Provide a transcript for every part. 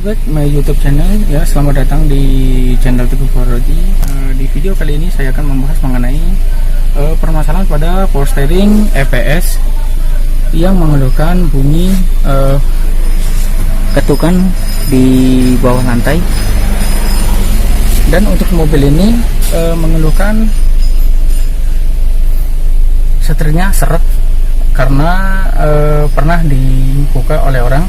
back my YouTube channel ya. Selamat datang di channel Teguh Farodi. Di video kali ini saya akan membahas mengenai permasalahan pada power steering EPS yang mengeluarkan bunyi ketukan di bawah lantai. Dan untuk mobil ini mengeluhkan setirnya seret karena pernah dibuka oleh orang,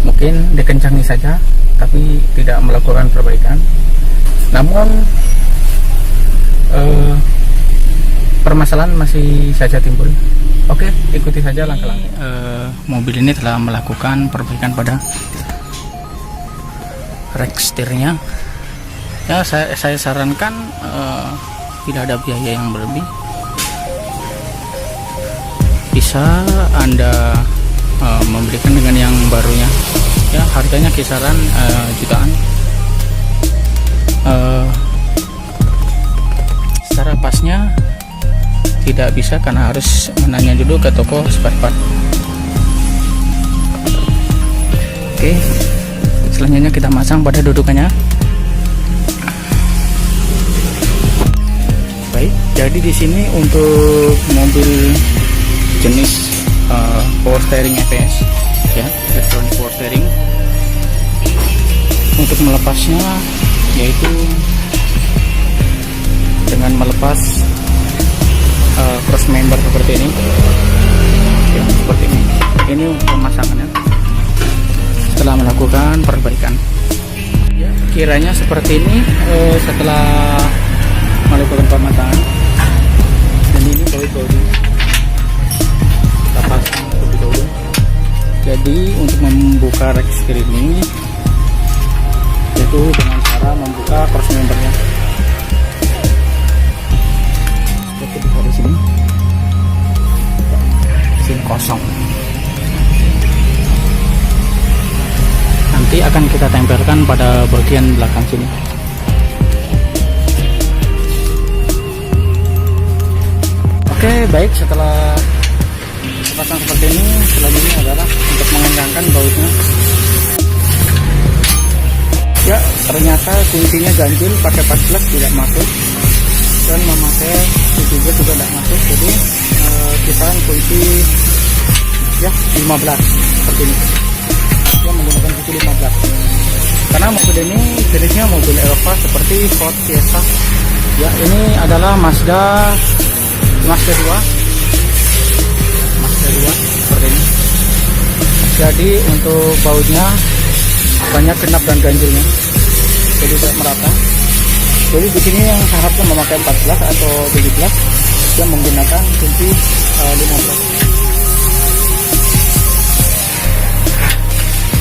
mungkin dikencangi saja tapi tidak melakukan perbaikan. Namun permasalahan masih saja timbul. Oke, ikuti saja langkah-langkah. Mobil ini telah melakukan perbaikan pada rek setirnya. Ya, saya sarankan tidak ada biaya yang berlebih. Bisa Anda memberikan dengan yang barunya, ya harganya kisaran jutaan. Secara pasnya tidak bisa karena harus menanya dulu ke toko spare part. Oke, selanjutnya kita masang pada dudukannya. Baik, jadi di sini untuk mobil jenis power steering EPS, ya, electronic power steering. Untuk melepasnya yaitu dengan melepas cross member seperti ini, ya, seperti ini. Ini pemasangannya setelah melakukan perbaikan. Ya, kiranya seperti ini setelah melakukan pemasangan. Dan ini baut-bautnya kita pasang terlebih dahulu. Jadi untuk membuka rek setir ini yaitu dengan cara membuka cross membernya. Seperti bisa di sini kosong. Nanti akan kita tempelkan pada bagian belakang sini. Oke, baik, setelah pasang seperti ini, selanjutnya adalah untuk mengencangkan bautnya. Ya, ternyata kuncinya ganjil, pakai 14 tidak masuk, dan memakai 17 juga tidak masuk. Jadi kisaran kunci ya 15 seperti ini. Dia menggunakan kunci 15 karena mobil ini jenisnya mobil Eropa seperti Ford Fiesta. Ya, ini adalah Mazda 2 seperti ini. Jadi untuk bautnya banyak kenap dan ganjilnya, jadi tidak merata. Jadi di sini yang seharusnya memakai 14 atau 17, dia menggunakan kunci 15.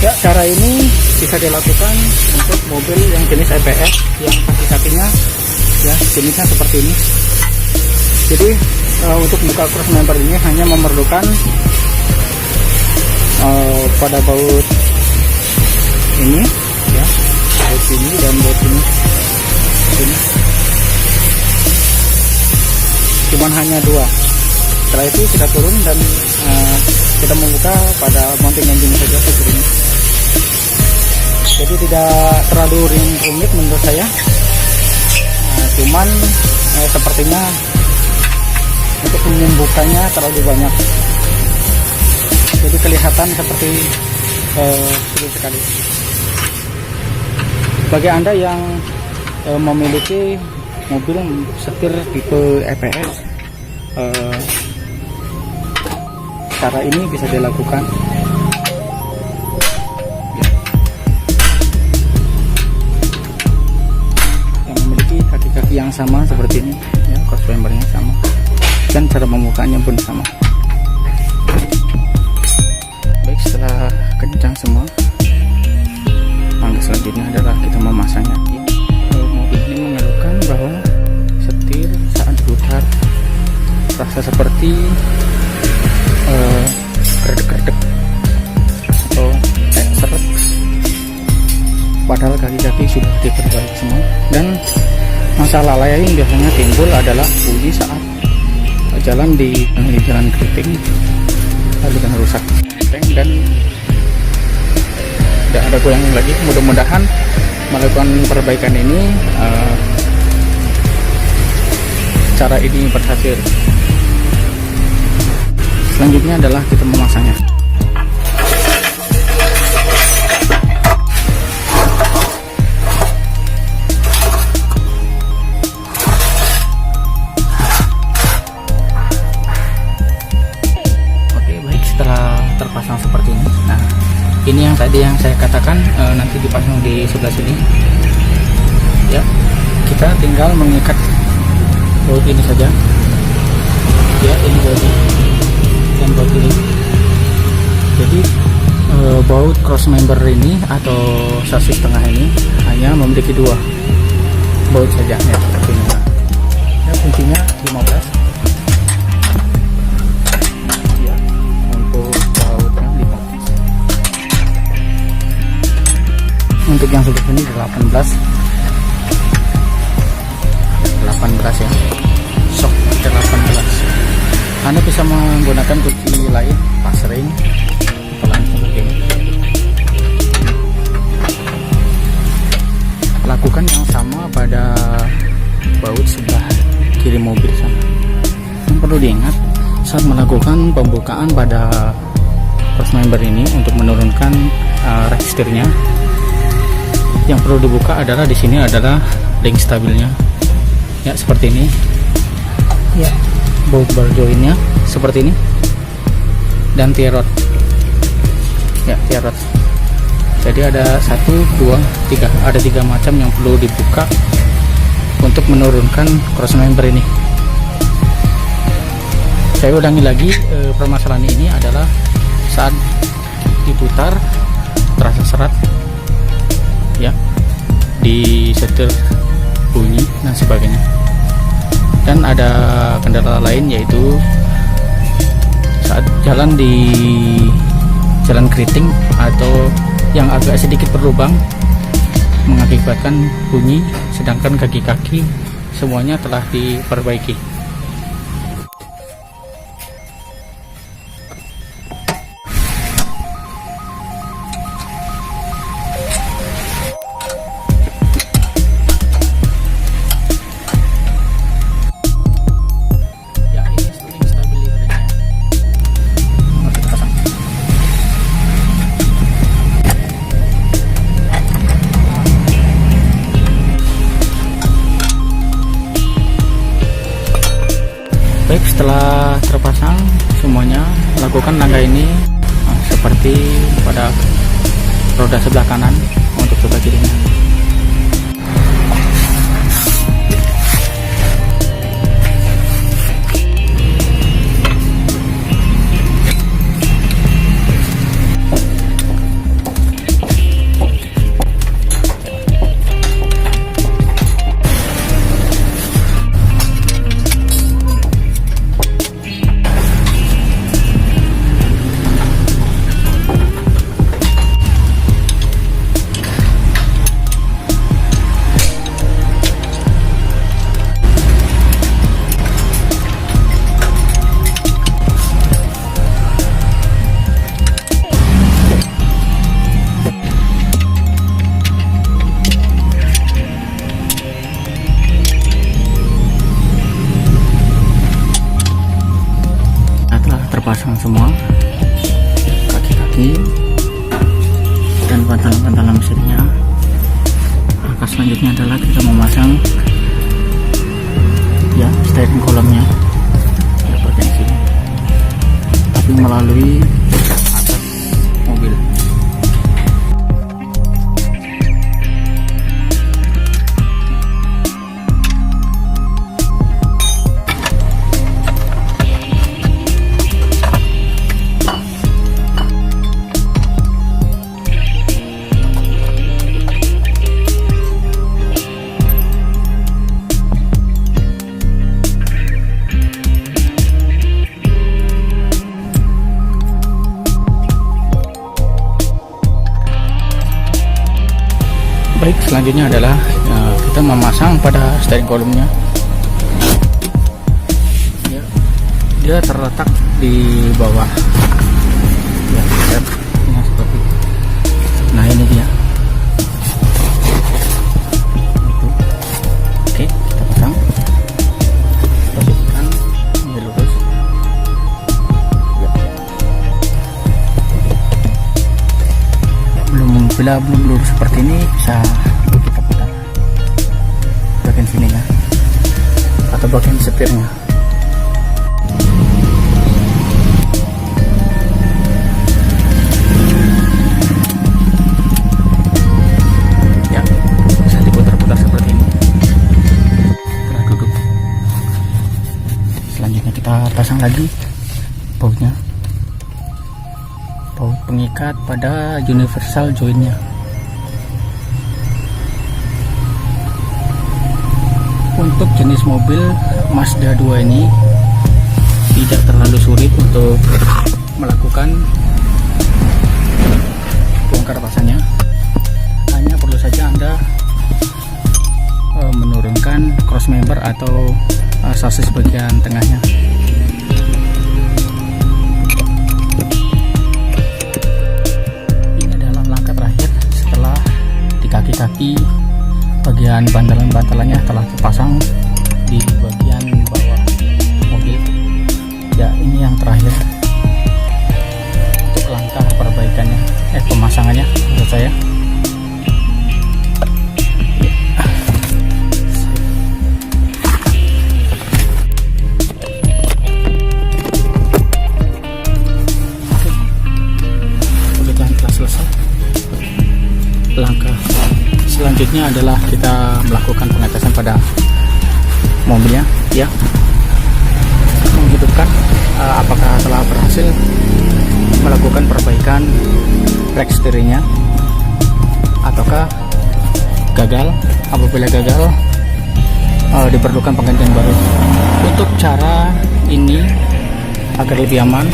Ya, cara ini bisa dilakukan untuk mobil yang jenis EPS yang kaki-kakinya ya jenisnya seperti ini. Jadi untuk buka cross member ini hanya memerlukan pada baut ini, ya, baut ini dan baut ini. Cuman hanya dua. Setelah itu kita turun dan kita membuka pada mounting engine saja seperti ini. Jadi tidak terlalu rumit menurut saya. Cuman sepertinya untuk membukanya terlalu banyak, jadi kelihatan seperti sulit sekali. Bagi Anda yang memiliki mobil setir tipe EPS, cara ini bisa dilakukan. Yang memiliki kaki-kaki yang sama seperti ini, ya, cross membernya sama, dan cara membukanya pun sama. Baik, setelah kencang semua, langkah selanjutnya adalah kita memasangnya. Mobil ini mengeluhkan bahwa setir saat putar rasa seperti kredek-kredek atau seret, padahal kaki-kaki sudah diperbaiki semua. Dan masalah lain yang biasanya timbul adalah bunyi saat jalan di jalan keriting, lalu kan rusak. Dan tidak ada goyang lagi. Mudah-mudahan melakukan perbaikan ini cara ini berhasil. Selanjutnya adalah kita memasangnya. Terpasang seperti ini. Nah, ini yang tadi yang saya katakan nanti dipasang di sebelah sini. Ya, kita tinggal mengikat baut ini saja. Ya, ini bautnya dan baut ini. Jadi baut cross member ini atau sasis tengah ini hanya memiliki 2 baut saja. Ya, seperti ini. Ya, fungsinya 15. Untuk yang sebelah ini 18 ya, shock 18. Anda bisa menggunakan kunci lain, passring atau lain sebagainya. Lakukan yang sama pada baut sebelah kiri mobil sana. Yang perlu diingat saat melakukan pembukaan pada cross member ini untuk menurunkan registernya, yang perlu dibuka adalah di sini adalah link stabilnya. Ya, seperti ini. Ya, baut bar joinnya seperti ini. Dan tie rod. Ya, tie rod. Jadi ada 1, 2, 3. Ada 3 macam yang perlu dibuka untuk menurunkan cross member ini. Saya ulangi lagi, permasalahan ini adalah saat diputar terasa serat, ya, disetir bunyi dan sebagainya. Dan ada kendala lain, yaitu saat jalan di jalan keriting atau yang agak sedikit berlubang mengakibatkan bunyi, sedangkan kaki-kaki semuanya telah diperbaiki. Baik, setelah terpasang semuanya, lakukan tangga ini seperti pada roda sebelah kanan untuk sebelah kirinya. Pasang semua kaki-kaki dan pantalan-pantalan mesinnya. Langkah selanjutnya adalah kita memasang ya steering column-nya ya, bagian sini, tapi melalui atas mobil. Baik, selanjutnya adalah kita memasang pada steering column-nya. Ya, dia terletak di bawah. Ya, seperti. Nah, ini apabila belum lurus seperti ini bisa kita putar bagian sininya atau bagian setirnya. Ya, bisa diputar-putar seperti ini. Kita duduk. Selanjutnya kita pasang lagi bautnya, baut pengikat pada universal joinnya. Untuk jenis mobil Mazda 2 ini tidak terlalu sulit untuk melakukan bongkar pasangnya, hanya perlu saja Anda menurunkan cross member atau sasis bagian tengahnya. Kaki bagian bantalan-bantalannya telah terpasang di bagian bawah mobil. Ya, ini yang terakhir untuk langkah perbaikannya, pemasangannya menurut saya. Oke, telah selesai. Langkah selanjutnya adalah kita melakukan pengetesan pada mobilnya, ya, menghidupkan apakah telah berhasil melakukan perbaikan rack steeringnya ataukah gagal. Apabila gagal, diperlukan penggantian baru. Untuk cara ini agar lebih aman,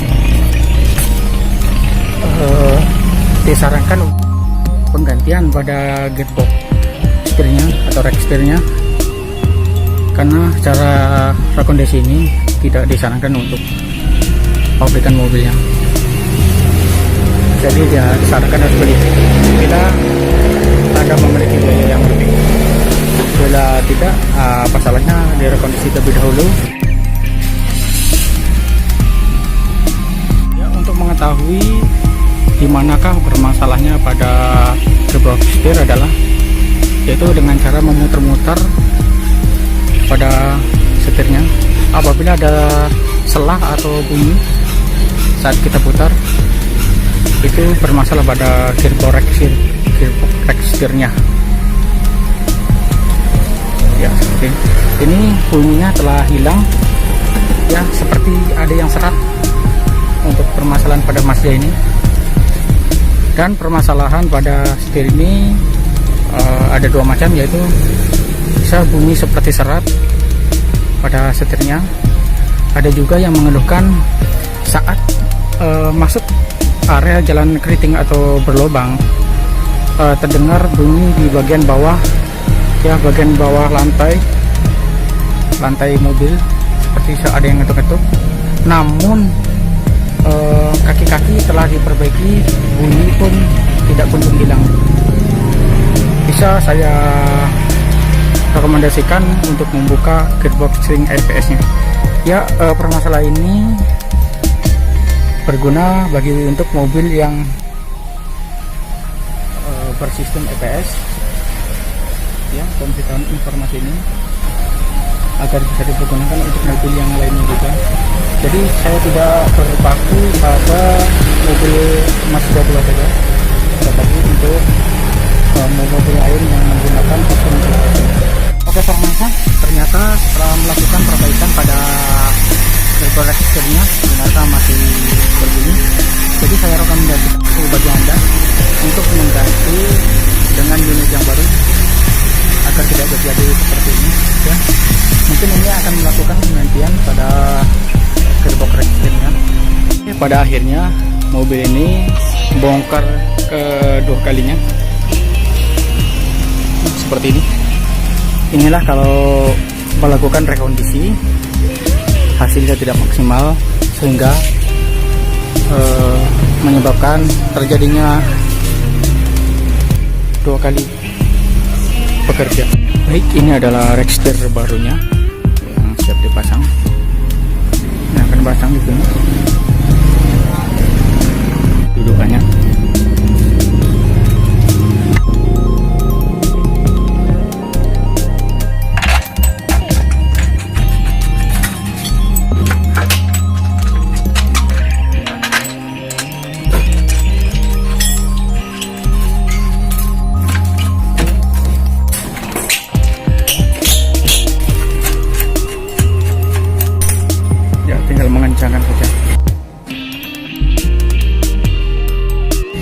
disarankan penggantian pada gearbox setirnya atau rack setirnya, karena cara rekondisi ini tidak disarankan untuk pabrikan mobilnya. Jadi dia disarankan harus beli bila Anda memiliki biaya yang lebih. Bila tidak, apa salahnya direkondisi terlebih dahulu. Ya, untuk mengetahui di manakah bermasalahnya pada gearbox setir adalah yaitu dengan cara memutar-mutar pada setirnya. Apabila ada selah atau bunyi saat kita putar, itu bermasalah pada gearbox rack setirnya. Ya, seperti ini bunyinya telah hilang, ya, seperti ada yang serat untuk permasalahan pada Mazda ini. Dan permasalahan pada setir ini ada dua macam, yaitu bisa bunyi seperti serat pada setirnya. Ada juga yang mengeluhkan saat masuk area jalan keriting atau berlobang, terdengar bunyi di bagian bawah, ya, bagian bawah lantai mobil, seperti ada yang ngetuk-ngetuk. Namun kaki-kaki telah diperbaiki, bunyi pun tidak kunjung hilang. Bisa saya rekomendasikan untuk membuka gearbox string EPS nya. Ya, permasalahan ini berguna bagi untuk mobil yang bersistem EPS, ya, pemberitahuan informasi ini agar bisa digunakan untuk mobil yang lainnya juga. Jadi saya tidak berpaku pada mobil Mazda 2 saja, tetapi untuk mobil lain yang menggunakan sistem EPS. Oke, ternyata setelah melakukan perbaikan pada gearbox rack setirnya ternyata masih berbunyi. Jadi saya rekomendasikan bagi Anda untuk mengganti dengan unit yang baru agar tidak terjadi seperti ini, ya. Mungkin ini akan melakukan penggantian pada gearbox rack setirnya. Pada akhirnya mobil ini bongkar kedua kalinya seperti ini. Inilah kalau melakukan rekondisi hasilnya tidak maksimal, sehingga menyebabkan terjadinya dua kali bekerja. Baik, ini adalah rack setir barunya yang siap dipasang. Nah, akan pasang di sini dudukannya. saja.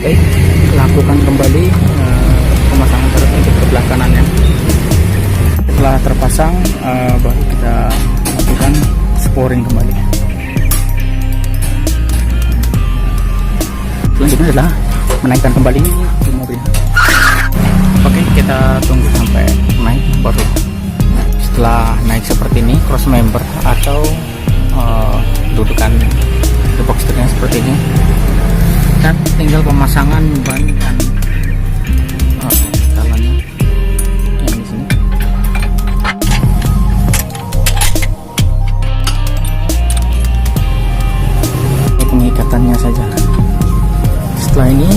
Oke, lakukan kembali pemasangan terus untuk sebelah kanannya. Setelah terpasang, baru kita lakukan sporing kembali. Selanjutnya adalah menaikkan kembali di mobil. Oke, kita tunggu sampai naik baru. Setelah naik seperti ini, cross member atau dudukan di box setirnya seperti ini, dan tinggal pemasangan ban dan jalannya yang di sini. Ini pengikatannya saja. Setelah ini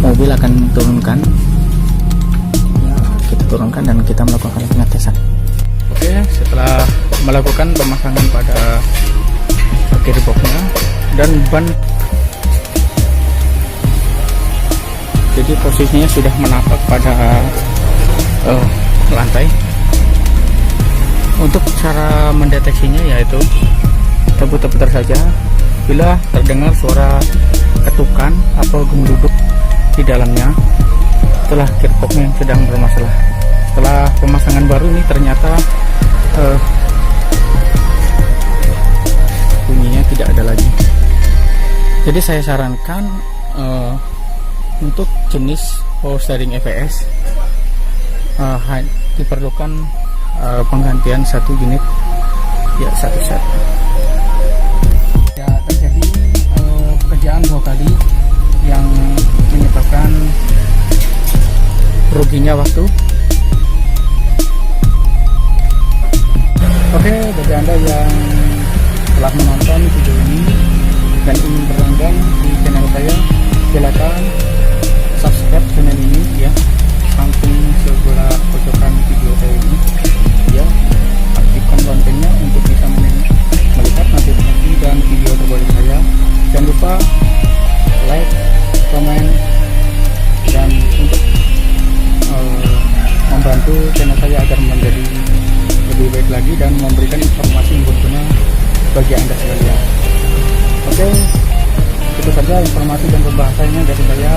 mobil akan turunkan, kita turunkan dan kita melakukan pengetesan. Oke, setelah melakukan pemasangan pada gearboxnya dan ban, jadi posisinya sudah menapak pada lantai. Untuk cara mendeteksinya yaitu kita putar-putar saja. Bila terdengar suara ketukan atau gemruduk di dalamnya, itulah gearboxnya yang sedang bermasalah. Setelah pemasangan baru ini ternyata bunyinya tidak ada lagi. Jadi saya sarankan untuk jenis power steering EVS diperlukan penggantian satu unit, ya satu set. Ya, terjadi pekerjaan 2 kali yang menyebabkan ruginya waktu. Oke, bagi Anda yang telah menonton video ini dan ingin berlangganan di channel saya, silakan subscribe channel ini ya, samping sebelah pojokan video saya ini ya, aktifkan loncengnya untuk bisa melihat notifikasi dan video terbaru saya. Jangan lupa like, komen, dan untuk membantu channel saya agar menjadi lebih baik lagi dan memberikan informasi yang berguna bagi Anda sekalian. Oke, itu saja informasi dan pembahasannya dari saya.